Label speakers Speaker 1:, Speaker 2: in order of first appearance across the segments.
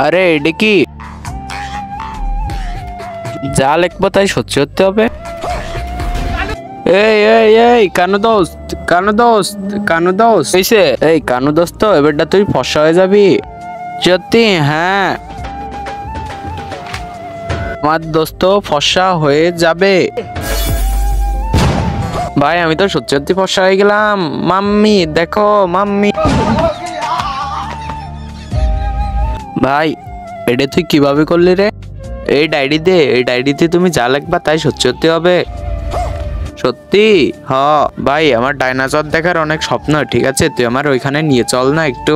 Speaker 1: আরে এটা কি? যা লিখবো তাই সত্যি হতে হবে। এই এই এই কানু দোস্ত, কানু দোস্ত, কানু দোস্ত হইছে? এই কানু দোস্ত, এবারটা তুই ফর্সা হয়ে যাবি সত্যি। হ্যাঁ, আমার দোস্ত ফর্সা হয়ে যাবে। ভাই আমি তো সত্যি সত্যি ফর্সা হয়ে গেলাম। মাম্মি দেখো, মাম্মি। ভাই এটা তুই কিভাবে করলি রে? এই ডায়েরিতে, এই ডায়েরিতে তুমি যা লিখবা তাই সত্যি সত্যি হবে। সত্যি? হ ভাই, আমার ডাইনোসর দেখার অনেক স্বপ্ন। ঠিক আছে, তুই আমার ওইখানে নিয়ে চল না একটু।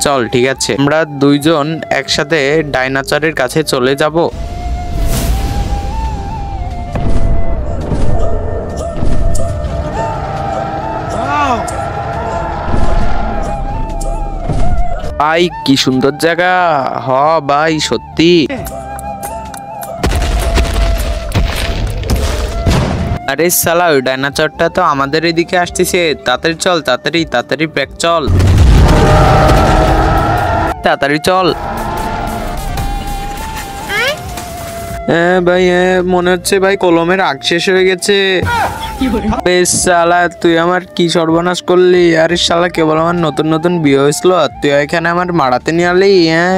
Speaker 1: চল ঠিক আছে, আমরা দুইজন একসাথে ডাইনোসরের কাছে চলে যাব। ভাই কি সুন্দর জায়গা। হ ভাই সত্যি। আরে সালা, ওই ডাইনোসরটা তো আমাদের এদিকে আসতেছে। তাড়াতাড়ি চল, তাড়াতাড়ি তাড়াতাড়ি ব্যাক চল, তাড়াতাড়ি চল। হ্যাঁ ভাই, হ্যাঁ মনে হচ্ছে ভাই কলমের আগ শেষ হয়ে গেছে। বেশ শালা, তুই আমার কি সর্বনাশ করলি। আরে শালা, কেবল আমার নতুন নতুন বিয়ে হয়েছিল আর তুই এখানে আমার মারাতে নিয়ে আলি। হ্যাঁ